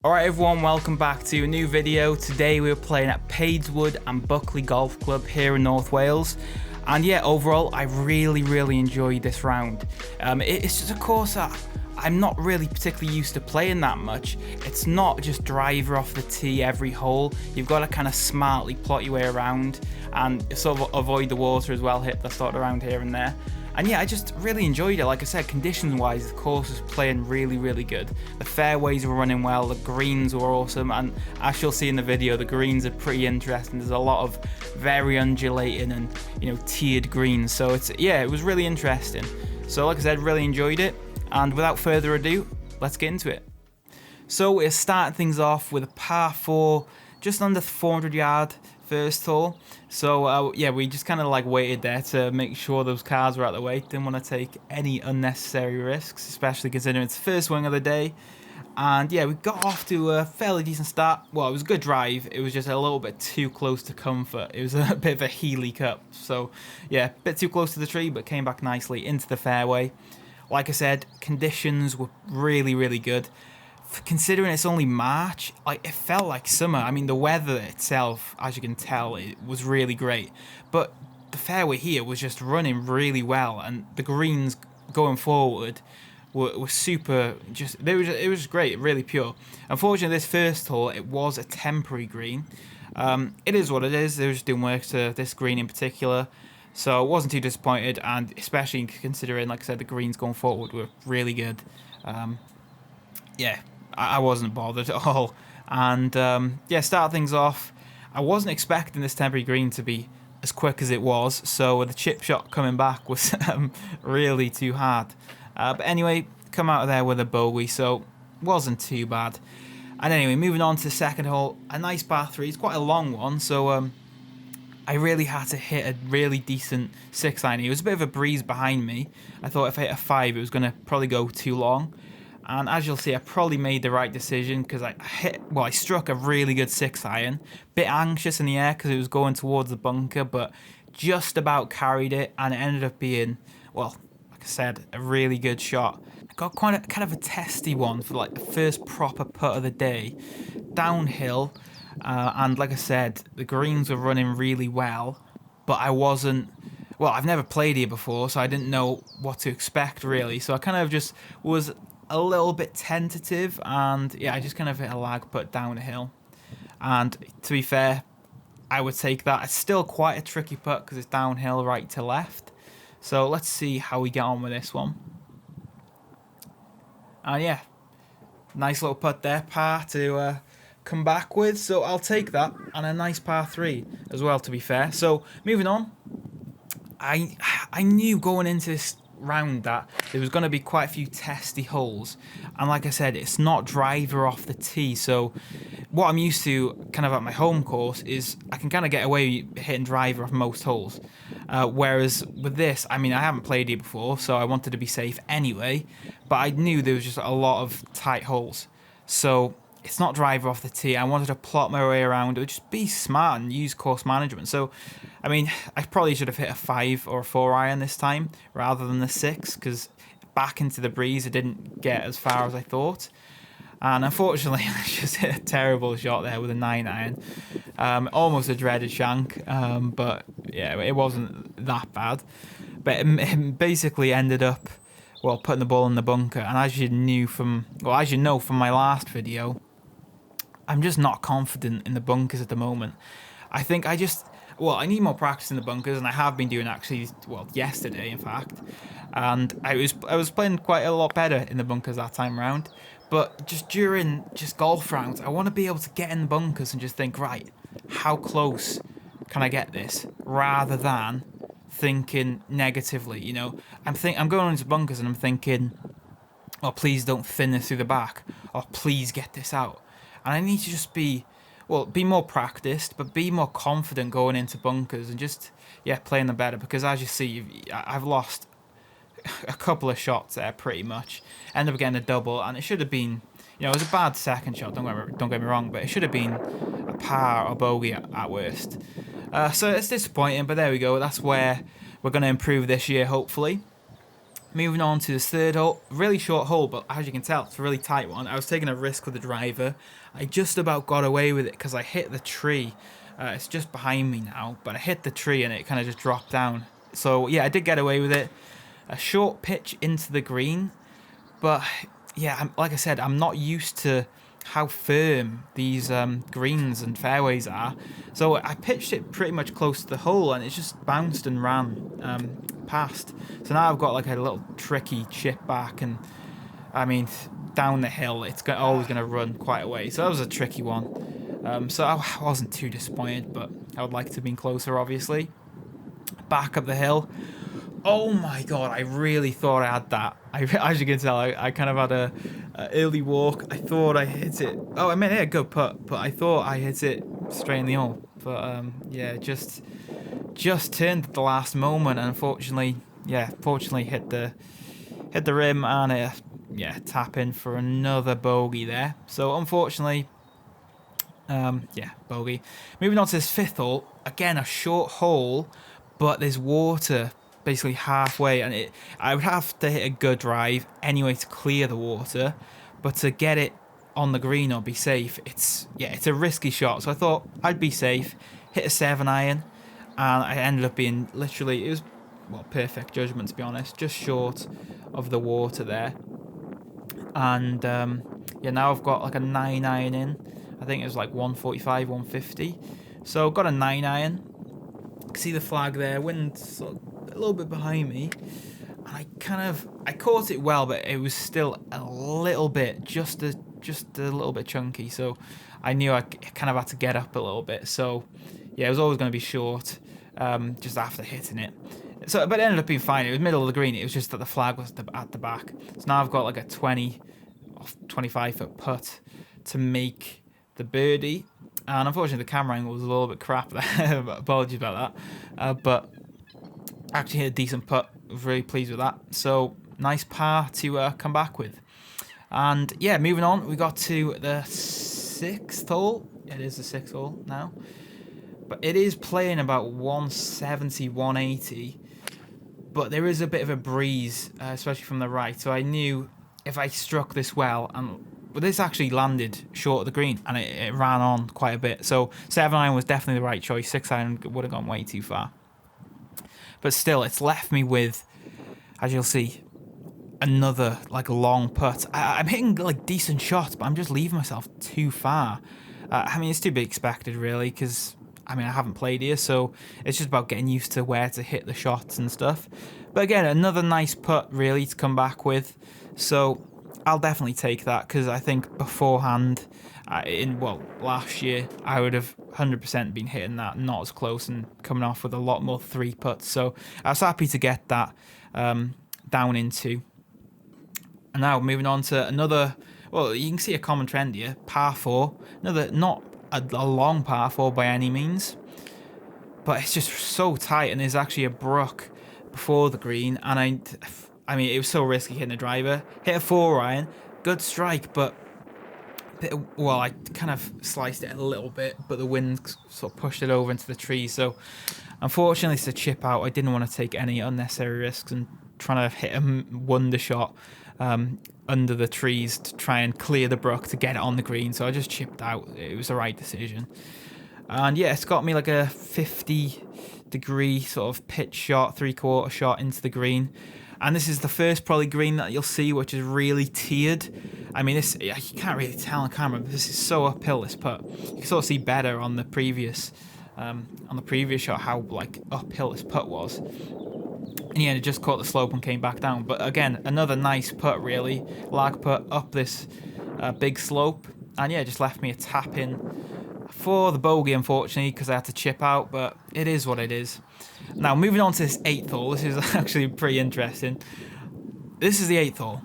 Alright everyone, welcome back to a new video. Today we're playing at Pagewood and Buckley Golf Club here in North Wales. And yeah, overall I really enjoyed this round. It's just a course that I'm not really particularly used to playing that much. It's not just driver off the tee every hole. You've got to kind of smartly plot your way around and sort of avoid the water as well, hit the sort of around here and there. And yeah, I just really enjoyed it. Like I said, conditions-wise, the course was playing really good. The fairways were running well, the greens were awesome, and as you'll see in the video, the greens are pretty interesting. There's a lot of very undulating and, you know, tiered greens. So it was really interesting. So like I said, really enjoyed it. And without further ado, let's get into it. So we're starting things off with a par 4, just under 400 yard first hole. So yeah, we just kind of like waited there to make sure those cars were out of the way. Didn't want to take any unnecessary risks, especially considering it's the first swing of the day. And yeah, we got off to a fairly decent start. Well, it was a good drive. It was just a little bit too close to comfort. It was a bit of a Healy Cup. So yeah, a bit too close to the tree, but came back nicely into the fairway. Like I said, conditions were really good. Considering it's only March, like it felt like summer. I mean, the weather itself, as you can tell, it was really great. But the fairway here was just running really well, and the greens going forward were super. It was great, really pure. Unfortunately, this first hole, it was a temporary green. It is what it is. They were just doing work to this green in particular. So I wasn't too disappointed, and especially considering, like I said, the greens going forward were really good. Yeah, I wasn't bothered at all. And yeah, start things off. I wasn't expecting this temporary green to be as quick as it was, so the chip shot coming back was really too hard. But anyway, come out of there with a bogey, so wasn't too bad. And anyway, moving on to the second hole, a nice par 3. It's quite a long one, so I really had to hit a really decent 6-iron. It was a bit of a breeze behind me. I thought if I hit a 5, it was going to probably go too long. And as you'll see, I probably made the right decision because I struck a really good 6-iron. Bit anxious in the air because it was going towards the bunker, but just about carried it, and it ended up being, well, like I said, a really good shot. I got kind of a testy one for like the first proper putt of the day, downhill. And like I said, the greens were running really well, but I wasn't. Well, I've never played here before, so I didn't know what to expect really. So I kind of just was a little bit tentative, and yeah, I just kind of hit a lag putt down a hill. And to be fair, I would take that. It's still quite a tricky putt because it's downhill right to left. So let's see how we get on with this one. And yeah, nice little putt there, par to come back with. So I'll take that, and a nice par 3 as well, to be fair. So moving on, I knew going into this round that there was going to be quite a few testy holes, and like I said, it's not driver off the tee. So what I'm used to kind of at my home course is I can kind of get away hitting driver off most holes, whereas with this, I mean, I haven't played here before, so I wanted to be safe anyway, but I knew there was just a lot of tight holes, so it's not driver off the tee. I wanted to plot my way around. It would just be smart and use course management. So, I mean, I probably should have hit a 5 or a 4-iron this time rather than the 6, because back into the breeze, it didn't get as far as I thought. And unfortunately, I just hit a terrible shot there with a 9-iron. Almost a dreaded shank, but yeah, it wasn't that bad. But it basically ended up, well, putting the ball in the bunker. And as you know from my last video, I'm just not confident in the bunkers at the moment. I think I need more practice in the bunkers, and I have been doing actually, well, yesterday in fact. And I was playing quite a lot better in the bunkers that time round. But just during golf rounds, I want to be able to get in the bunkers and just think, right, how close can I get this? Rather than thinking negatively, you know. I'm going into bunkers and I'm thinking, oh, please don't thin this through the back. Oh, please get this out. And I need to just be more practiced, but be more confident going into bunkers and just, yeah, playing them better. Because as you see, I've lost a couple of shots there pretty much. Ended up getting a double, and it should have been, you know, it was a bad second shot, don't get me wrong, but it should have been a par or bogey at worst. So it's disappointing, but there we go. That's where we're going to improve this year, hopefully. Moving on to this third hole, really short hole, but as you can tell, it's a really tight one. I was taking a risk with the driver. I just about got away with it because I hit the tree. It's just behind me now, but I hit the tree and it kind of just dropped down. So yeah, I did get away with it. A short pitch into the green, but yeah, like I said, I'm not used to how firm these greens and fairways are. So I pitched it pretty much close to the hole and it just bounced and ran past. So now I've got like a little tricky chip back, and I mean, down the hill, it's always going to run quite a way. So that was a tricky one. So I wasn't too disappointed, but I would like to have been closer, obviously. Back up the hill. Oh my god, I really thought I had that. As you can tell, I kind of had a early walk. I thought I hit it. Oh, I mean, yeah, good putt, but I thought I hit it straight in the hole. But yeah, just turned at the last moment, and unfortunately, fortunately hit the rim and tap in for another bogey there. So unfortunately, bogey. Moving on to this fifth hole, again a short hole, but there's water basically halfway, and I would have to hit a good drive anyway to clear the water, but to get it on the green or be safe, it's a risky shot. So I thought I'd be safe, hit a 7-iron, and I ended up being literally, it was perfect judgment to be honest, just short of the water there. And now I've got like a 9-iron in. I think it was like 145, 150. So got a 9-iron. You can see the flag there, wind sort of a little bit behind me, and I caught it well, but it was still a little bit, just a little bit chunky. So I knew I kind of had to get up a little bit. So yeah, it was always going to be short, just after hitting it. So, but it ended up being fine. It was middle of the green. It was just that the flag was at the back. So now I've got like a 25 foot putt to make the birdie. And unfortunately, the camera angle was a little bit crap there. Apologies about that. But actually hit a decent putt. Was really pleased with that. So nice par to come back with. And yeah, moving on, we got to the sixth hole. It is the sixth hole now. But it is playing about 170, 180. But there is a bit of a breeze, especially from the right. So I knew if I struck this well, but this actually landed short of the green, and it ran on quite a bit. So 7-iron was definitely the right choice. 6-iron would have gone way too far. But still, it's left me with, as you'll see, another like long putt. I'm hitting like decent shots, but I'm just leaving myself too far. I mean, it's to be expected, really, because I haven't played here, so it's just about getting used to where to hit the shots and stuff. But again, another nice putt, really, to come back with. So I'll definitely take that, because I think beforehand, last year, I would have 100% been hitting that, not as close, and coming off with a lot more 3 putts. So I was happy to get that down into. And now moving on to another, you can see a common trend here, par 4. Another, not a long par 4 by any means, but it's just so tight, and there's actually a brook before the green, and I mean, it was so risky hitting the driver. Hit a 4-iron, good strike, but I kind of sliced it a little bit, but the wind sort of pushed it over into the trees. So unfortunately, it's a chip out. I didn't want to take any unnecessary risks and trying to hit a wonder shot under the trees to try and clear the brook to get it on the green. So I just chipped out. It was the right decision. And yeah, it's got me like a 50-degree sort of pitch shot, 3/4 shot into the green. And this is the first probably green that you'll see, which is really tiered. I mean, this, you can't really tell on camera, but this is so uphill, this putt. You can sort of see better on the previous shot how like uphill this putt was. And yeah, it just caught the slope and came back down. But again, another nice putt, really. Lag putt up this big slope. And yeah, just left me a tap in for the bogey, unfortunately, because I had to chip out. But it is what it is. Now, moving on to this 8th hole. This is actually pretty interesting. This is the 8th hole.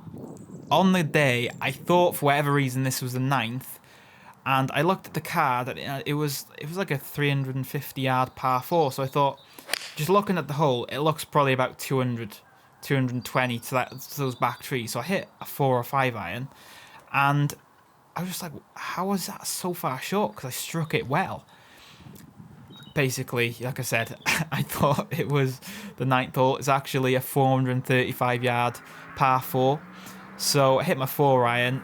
On the day, I thought for whatever reason this was the 9th. And I looked at the card, and it was like a 350-yard par 4. So I thought, just looking at the hole, it looks probably about 200, 220 to those back trees. So I hit a 4 or 5-iron, and I was just like, how was that so far short? Because I struck it well. basically, like I said, I thought it was the 9th hole. It's actually a 435-yard par 4. So I hit my 4-iron.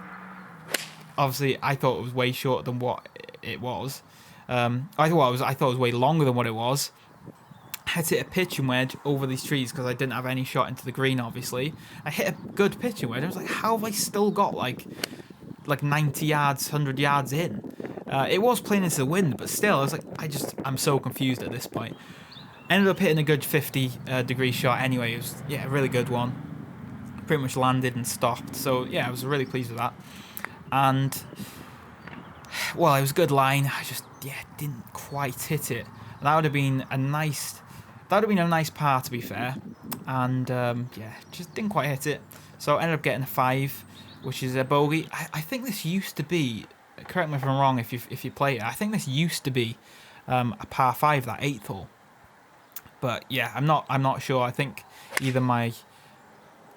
Obviously, I thought it was way shorter than what it was. I thought it was way longer than what it was. I had to hit a pitching wedge over these trees because I didn't have any shot into the green, obviously. I hit a good pitching wedge. I was like, how have I still got like 90 yards, 100 yards in? It was playing into the wind, but still, I was like, I'm so confused at this point. Ended up hitting a good 50-degree shot anyway. It was, yeah, a really good one. Pretty much landed and stopped. So, yeah, I was really pleased with that. And, well, it was a good line. I just, didn't quite hit it. And that would have been a nice par, to be fair. And, just didn't quite hit it. So I ended up getting a 5, which is a bogey. I think this used to be, correct me if I'm wrong if you play it, I think this used to be a par 5, that 8th hole. But yeah, I'm not sure. I think either my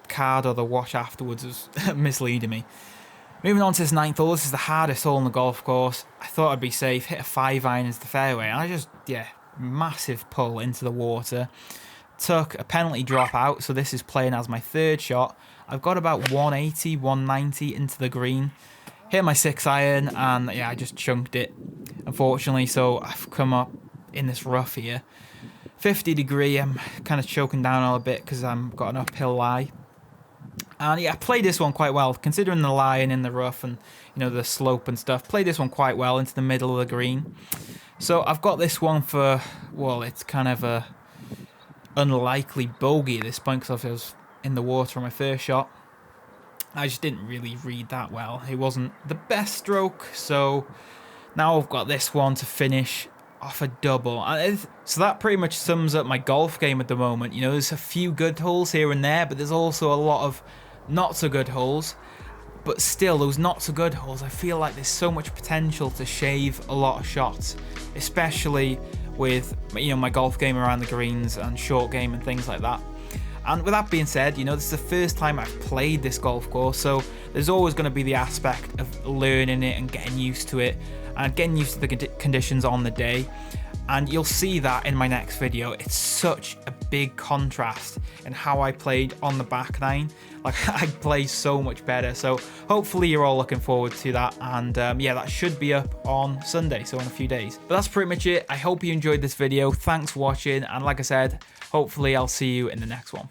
card or the watch afterwards was misleading me. Moving on to this 9th hole, this is the hardest hole on the golf course. I thought I'd be safe, hit a 5-iron into the fairway, and I just, massive pull into the water. Took a penalty drop out, so this is playing as my 3rd shot. I've got about 180, 190 into the green. Hit my 6-iron, and I just chunked it, unfortunately. So I've come up in this rough here. 50-degree, I'm kind of choking down a little bit because I've got an uphill lie. And I played this one quite well, considering the lie and in the rough and, the slope and stuff. Played this one quite well into the middle of the green. So I've got this one for, well, it's kind of a unlikely bogey at this point because I was in the water on my first shot. I just didn't really read that well. It wasn't the best stroke, so now I've got this one to finish off a double. So that pretty much sums up my golf game at the moment. There's a few good holes here and there, but there's also a lot of not so good holes. But still, those not so good holes, I feel like there's so much potential to shave a lot of shots, especially with my golf game around the greens and short game and things like that. And with that being said, this is the first time I've played this golf course, so there's always going to be the aspect of learning it and getting used to it and getting used to the conditions on the day. And you'll see that in my next video. It's such a big contrast in how I played on the back nine. Like, I play so much better. So hopefully you're all looking forward to that. And that should be up on Sunday, so in a few days. But that's pretty much it. I hope you enjoyed this video. Thanks for watching. And like I said, hopefully I'll see you in the next one.